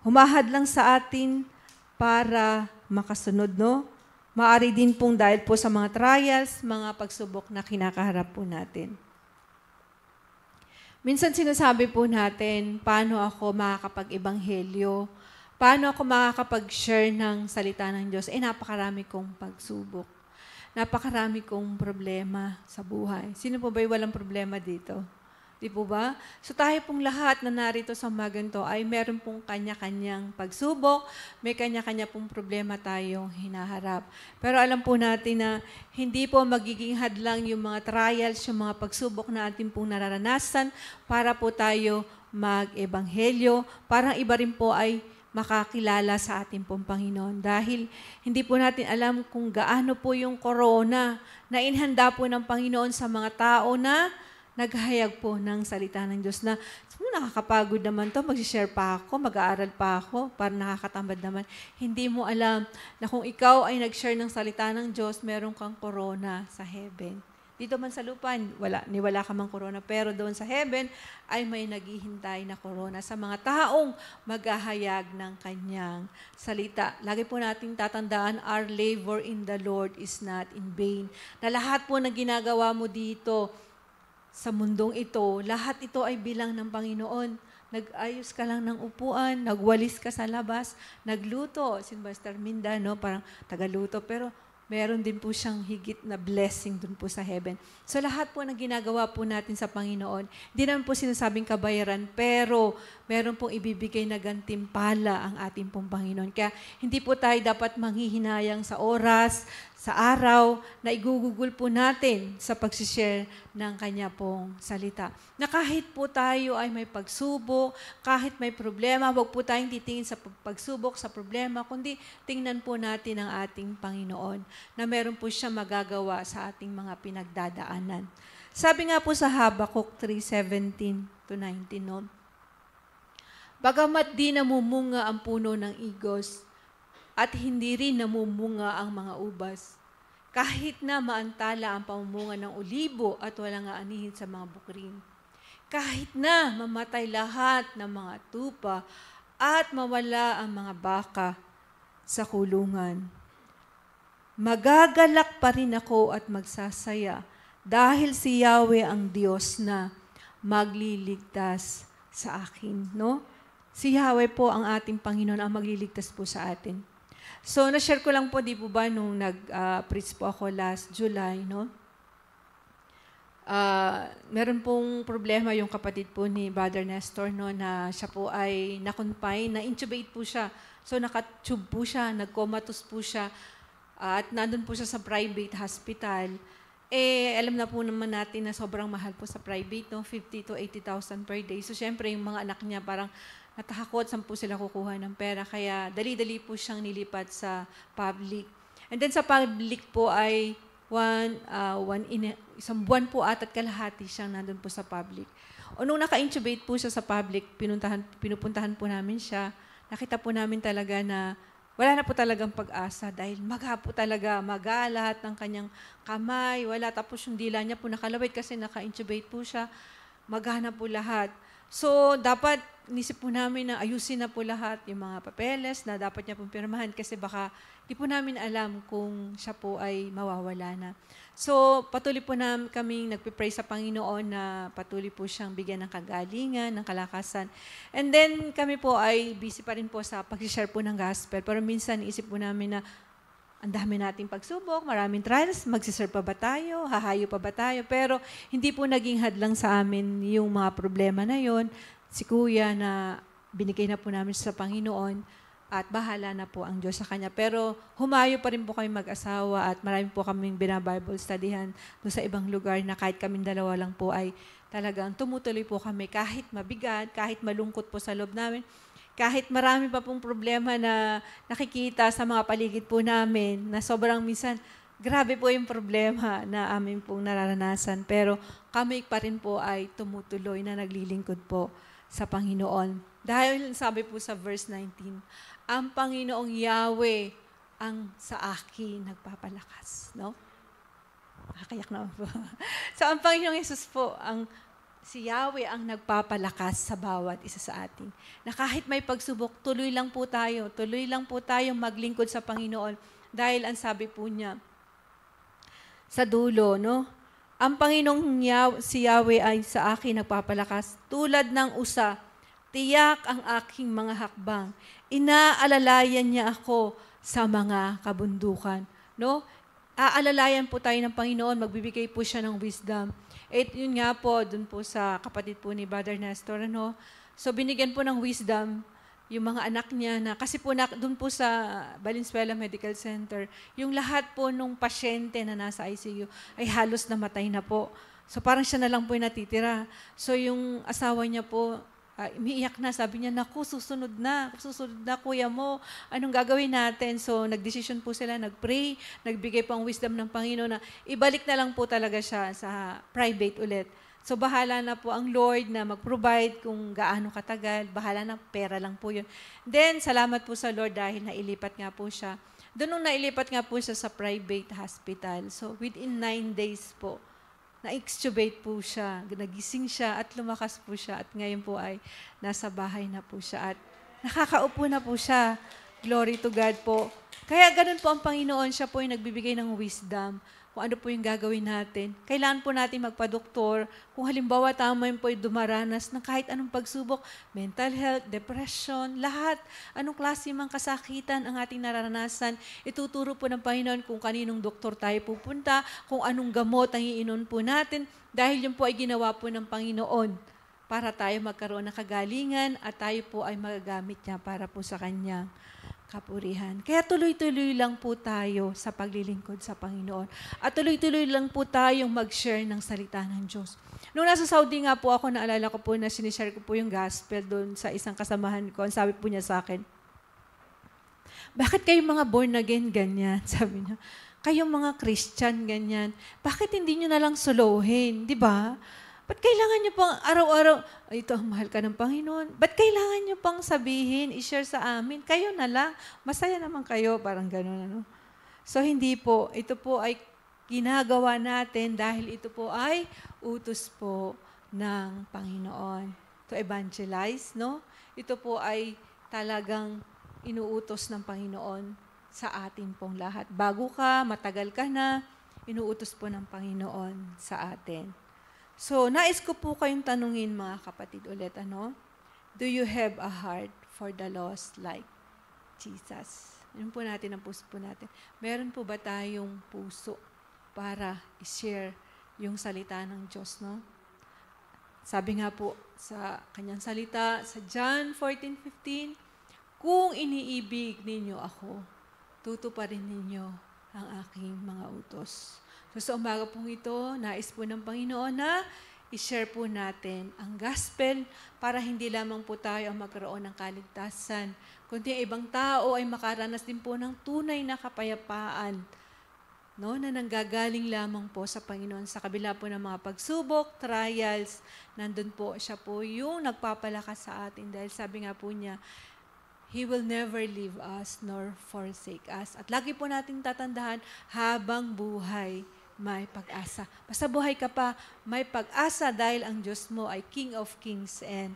Humahad lang sa atin para makasunod, no? Maari din pong dahil po sa mga trials, mga pagsubok na kinakaharap po natin. Minsan sinasabi po natin, paano ako makakapag-ebanghelyo? Paano ako makakapag-share ng salita ng Diyos? Napakarami kong pagsubok. Napakarami kong problema sa buhay. Sino po ba'y walang problema dito? Di po ba? So tayo pong lahat na narito sa maganto ay meron pong kanya-kanyang pagsubok, may kanya-kanya pong problema tayong hinaharap. Pero alam po natin na hindi po magiging hadlang yung mga trials, yung mga pagsubok na atin pong nararanasan para po tayo mag-ebanghelyo. Parang iba rin po ay makakilala sa ating pong Panginoon. Dahil hindi po natin alam kung gaano po yung corona na inhanda po ng Panginoon sa mga tao na naghahayag po ng salita ng Diyos na nakakapagod naman to, mag-share pa ako, mag-aaral pa ako, para nakakatamad naman. Hindi mo alam na kung ikaw ay nag-share ng salita ng Diyos, meron kang corona sa heaven. Dito man sa lupa, wala ka mang corona, pero doon sa heaven ay may naghihintay na corona sa mga taong maghahayag ng kanyang salita. Lagi po nating tatandaan, our labor in the Lord is not in vain. Na lahat po na ginagawa mo dito, sa mundong ito, lahat ito ay bilang ng Panginoon. Nag-ayos ka lang ng upuan, nagwalis ka sa labas, nagluto. Si Pastor Minda, no? Parang tagaluto. Pero meron din po siyang higit na blessing dun po sa heaven. So lahat po na ginagawa po natin sa Panginoon, hindi naman po sinasabing kabayaran, pero meron pong ibibigay na gantimpala ang ating pong Panginoon. Kaya hindi po tayo dapat manghihinayang sa oras, sa araw, na igugugol po natin sa pagsishare ng Kanya pong salita. Na kahit po tayo ay may pagsubok, kahit may problema, huwag po tayong titingin sa pagsubok, sa problema, kundi tingnan po natin ang ating Panginoon na meron po siya magagawa sa ating mga pinagdadaanan. Sabi nga po sa Habakkuk 3:17 to 19, no? Bagamat di namumunga ang puno ng igos at hindi rin namumunga ang mga ubas, kahit na maantala ang pamumunga ng olibo at walang aanihin sa mga bukrin, kahit na mamatay lahat ng mga tupa at mawala ang mga baka sa kulungan, magagalak pa rin ako at magsasaya dahil si Yahweh ang Diyos na magliligtas sa akin, no? Si Yahweh po ang ating Panginoon ang magliligtas po sa atin. So, na-share ko lang po, di po ba, nung nag-preach po ako last July, no? Meron pong problema yung kapatid po ni Brother Nestor, no, na siya po ay na-confine, na-intubate po siya. So, naka-tube po siya, nag-comatose po siya, at nandun po siya sa private hospital. Alam na po naman natin na sobrang mahal po sa private, no? 50,000 to 80,000 per day. So, syempre, yung mga anak niya parang natakot, saan po sila kukuha ng pera. Kaya, dali-dali po siyang nilipat sa public. And then, sa public po ay isang buwan po at kalahati siyang nandun po sa public. O nung naka-intubate po siya sa public, pinupuntahan po namin siya. Nakita po namin talaga na wala na po talagang pag-asa dahil maga po talaga, lahat ng kanyang kamay, wala. Tapos yung dila niya po nakalawit kasi naka-intubate po siya. Maga na po lahat. So, dapat inisip po namin na ayusin na po lahat yung mga papeles na dapat niya pong pirmahan kasi baka di po namin alam kung siya po ay mawawala na. So, patuloy po kaming nagpipray sa Panginoon na patuloy po siyang bigyan ng kagalingan, ng kalakasan. And then, kami po ay busy pa rin po sa pag-share po ng gospel. Pero minsan, isip po namin na ang dami nating pagsubok, maraming trials, magsiserve pa ba tayo, hahayo pa ba tayo? Pero hindi po naging hadlang sa amin yung mga problema na yon. Si Kuya na binigay na po namin sa Panginoon at bahala na po ang Diyos sa Kanya. Pero humayo pa rin po kami mag-asawa at marami po kaming binabible studyhan doon sa ibang lugar na kahit kaming dalawa lang po ay talagang tumutuloy po kami kahit mabigat, kahit malungkot po sa loob namin, kahit marami pa pong problema na nakikita sa mga paligid po namin na sobrang minsan, grabe po yung problema na amin pong nararanasan. Pero kami pa rin po ay tumutuloy na naglilingkod po sa Panginoon. Dahil sabi po sa verse 19, ang Panginoong Yahweh ang sa akin nagpapalakas. No? Kayak na po. So ang Panginoong Yesus po, si Yahweh ang nagpapalakas sa bawat isa sa atin. Na kahit may pagsubok, tuloy lang po tayo maglingkod sa Panginoon. Dahil ang sabi po niya, sa dulo, no? Ang Panginoong si Yahweh ay sa akin nagpapalakas, tulad ng usa, tiyak ang aking mga hakbang. Inaalalayan niya ako sa mga kabundukan. No? Aalalayan po tayo ng Panginoon, magbibigay po siya ng wisdom. At yun nga po, dun po sa kapatid po ni Brother Nestor, no? So binigyan po ng wisdom yung mga anak niya na, kasi po doon po sa Valenzuela Medical Center, yung lahat po nung pasyente na nasa ICU ay halos namatay na po. So parang siya na lang po yung natitira. So yung asawa niya po, umiiyak na, sabi niya, naku, susunod na kuya mo, anong gagawin natin? So nagdesisyon po sila, nagpray, nagbigay po ang wisdom ng Panginoon na ibalik na lang po talaga siya sa private ulit. So bahala na po ang Lord na mag-provide kung gaano katagal, bahala na, pera lang po yun. Then, salamat po sa Lord dahil nailipat nga po siya. Doon nung nailipat nga po siya sa private hospital. So within 9 days po, na-extubate po siya, nagising siya at lumakas po siya at ngayon po ay nasa bahay na po siya at nakakaupo na po siya. Glory to God po. Kaya ganun po ang Panginoon, siya po yung nagbibigay ng wisdom kung ano po yung gagawin natin. Kailangan po natin magpa-doktor kung halimbawa tama po yung dumaranas ng kahit anong pagsubok, mental health, depression, lahat, anong klase mang kasakitan ang ating nararanasan, ituturo po ng Panginoon kung kaninong doktor tayo pupunta, kung anong gamot ang iinon po natin, dahil yun po ay ginawa po ng Panginoon para tayo magkaroon ng kagalingan at tayo po ay magagamit niya para po sa Kanyang kapurihan. Kaya tuloy-tuloy lang po tayo sa paglilingkod sa Panginoon. At tuloy-tuloy lang po tayong mag-share ng salita ng Diyos. Nung nasa Saudi nga po ako, naalala ko po na sinishare ko po yung gospel doon sa isang kasamahan ko. Ang sabi po niya sa akin, bakit kayong mga born again ganyan? Sabi niya, kayong mga Christian ganyan. Bakit hindi nyo na lang solohin? Di ba? Ba't kailangan nyo pang araw-araw, ito ang mahal ka ng Panginoon. Ba't kailangan nyo pang sabihin, i-share sa amin? Kayo na lang. Masaya naman kayo. Parang gano'n, ano? So, hindi po. Ito po ay ginagawa natin dahil ito po ay utos po ng Panginoon. To evangelize, no? Ito po ay talagang inuutos ng Panginoon sa atin pong lahat. Bago ka, matagal ka na, inuutos po ng Panginoon sa atin. So, nais ko po kayong tanungin mga kapatid ulit, ano? Do you have a heart for the lost like Jesus? Yun po natin ang puso po natin. Meron po ba tayong puso para i-share yung salita ng Diyos, no? Sabi nga po sa kanyang salita, sa John 14:15, kung iniibig ninyo ako, tutuparin ninyo ang aking mga utos. So sa umaga pong ito, nais po ng Panginoon na i-share po natin ang gospel para hindi lamang po tayo ang magkaroon ng kaligtasan, kundi ang ibang tao ay makaranas din po ng tunay na kapayapaan, no, na nanggagaling lamang po sa Panginoon. Sa kabila po ng mga pagsubok, trials, nandun po siya po yung nagpapalakas sa atin dahil sabi nga po niya, He will never leave us nor forsake us. At lagi po natin tatandaan, habang buhay, may pag-asa. Basta buhay ka pa, may pag-asa dahil ang Diyos mo ay King of Kings and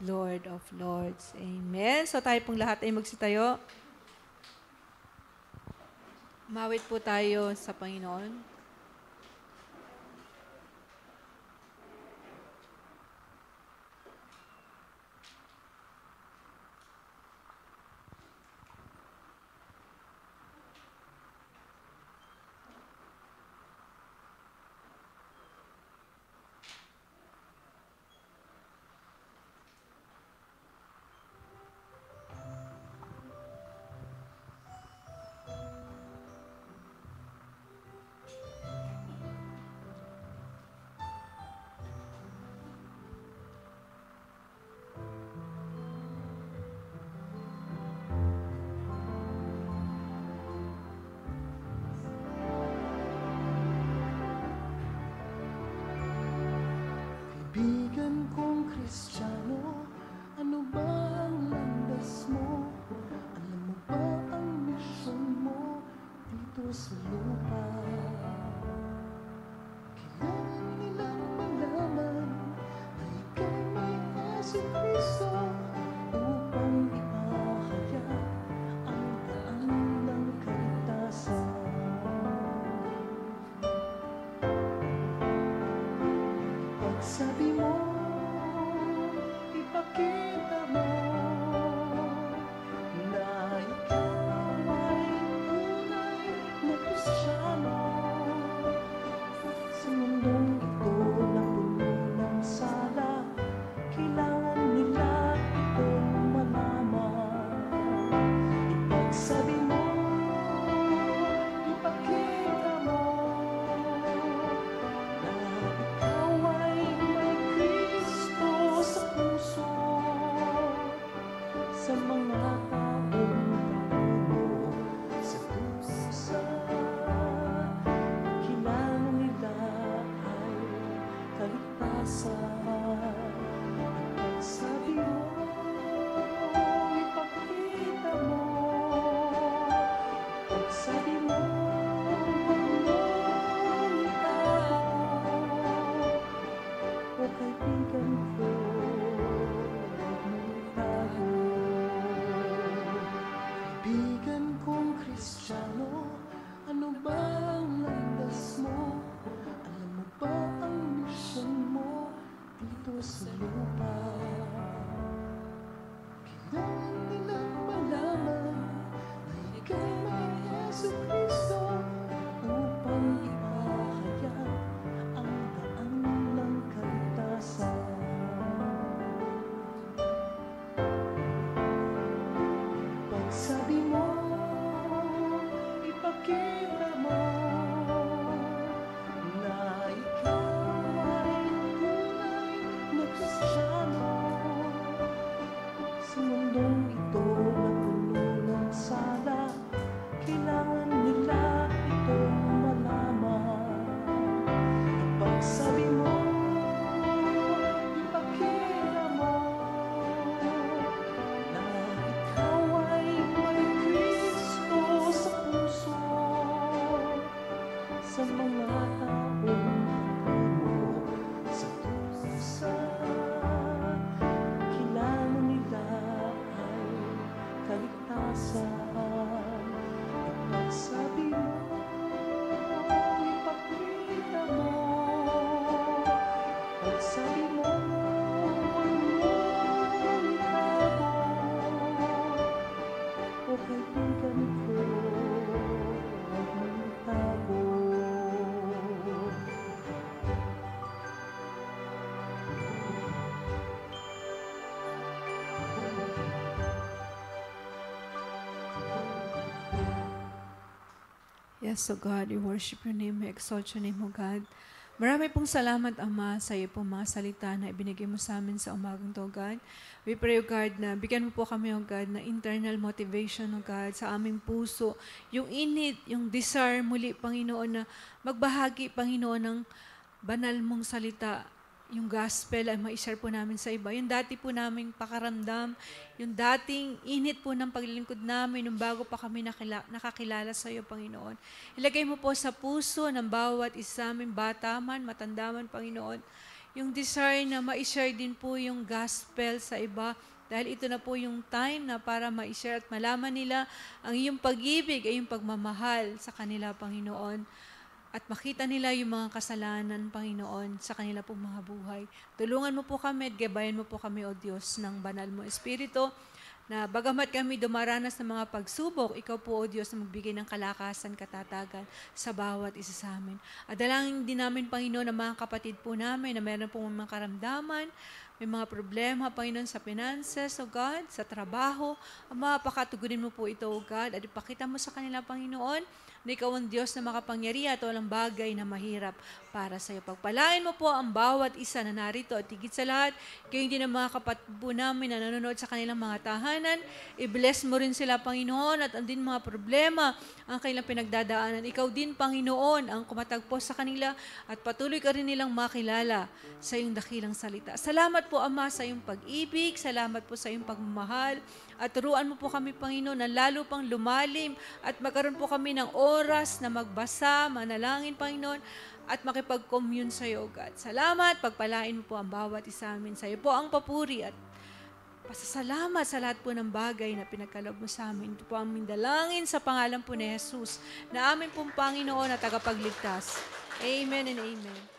Lord of Lords. Amen. So tayo pong lahat ay magsitayo. Mawit po tayo sa Panginoon. Kaibigan kong Kristiyano, ano ba ang landas mo? Alam mo ba ang misyon mo dito sa lupa? Kailangan nilang malaman na ikaw may Hesus Kristo upang ipahayag ang daan ng kaligtasan. Sabi mo, ipakita mo na ikaw ay tunay na Kristiyano. Sa mundong ito na puno ng sala, kailangan nila itong malaman. Ipagsabi mo, ipakita mo na ikaw ay sa puso, sa mga taong patungo sa dusa, kailangan nila ay kaligtasan. Ipagsabi mo, ipakita mo, ipagsabi mo, Panginoon, ikaw, o kaibigan ko. Kaibigan kong Kristiyano, ano ba ang landas mo? Alam mo ba ang misyon mo dito sa lupa? Kailangan nilang malaman na ikaw may Hesus Kristo upang ipahayag ang daan ng kaligtasan. Sabi mo, ipakita mo na ikaw ay tunay na Kristiyano. Sa mundong ito na puno ng sala, kailangan nila itong malaman. Ipagsabi mo, ipakita mo na ikaw ay may Kristo sa puso, sa mga taong patungo sa dusa, kailangan nila ay kaligtasan. Ipagsabi mo, ipakita mo, ipagsabi mo, Panginoon, ikaw, o kaibigan ko, huwag mong itago. Yes, so God, we worship your name, we exalt your name, O God. Marami pong salamat, Ama, sa iyo pong mga salita na ibinigay mo sa amin sa umagang to, God. We pray, O God, na bigyan mo po kami, O God, na internal motivation, O God, sa aming puso. Yung init, yung desire muli, Panginoon, na magbahagi, Panginoon, ng banal mong salita. Yung gospel ay ma-share po namin sa iba. Yung dati po naming pakaramdam, yung dating init po ng paglilingkod namin, nung bago pa kami nakakilala sa iyo, Panginoon. Ilagay mo po sa puso ng bawat isa aming bata man, matanda man, Panginoon, yung desire na ma-share din po yung gospel sa iba. Dahil ito na po yung time na para ma-share at malaman nila ang iyong pag-ibig ay yung pagmamahal sa kanila, Panginoon. At makita nila yung mga kasalanan, Panginoon, sa kanila pong mga buhay. Tulungan mo po kami at gabayan mo po kami, O Diyos, ng banal mo Espiritu, na bagamat kami dumaranas ng mga pagsubok, ikaw po, O Diyos, na magbigay ng kalakasan, katatagan sa bawat isa sa amin. At dalangin din namin, Panginoon, na mga kapatid po namin na meron pong mga karamdaman, may mga problema, Panginoon, sa finances, O God, sa trabaho. Mapakatugunin mo po ito, O God, at ipakita mo sa kanila, Panginoon, na ikaw ang Diyos na makapangyarihan at walang bagay na mahirap para sa iyo. Pagpalain mo po ang bawat isa na narito at higit sa lahat, kayo din ang mga kapatid po namin na nanonood sa kanilang mga tahanan. I-bless mo rin sila, Panginoon, at ang din mga problema ang kanilang pinagdadaanan. Ikaw din, Panginoon, ang kumatagpo sa kanila at patuloy ka rin nilang makilala sa iyong dakilang salita. Salamat po, Ama, sa iyong pag-ibig. Salamat po sa iyong pagmamahal. At turuan mo po kami, Panginoon, na lalo pang lumalim at magkaroon po kami ng oras na magbasa, manalangin, Panginoon, at makipag-commune sa iyo, God. Salamat, pagpalain mo po ang bawat isa amin. Sa iyo po ang papuri at pasasalamat sa lahat po ng bagay na pinagkaloob mo sa amin. Ito po ang aming dalangin sa pangalan po ni Jesus, na amin pong Panginoon at tagapagligtas. Amen and amen.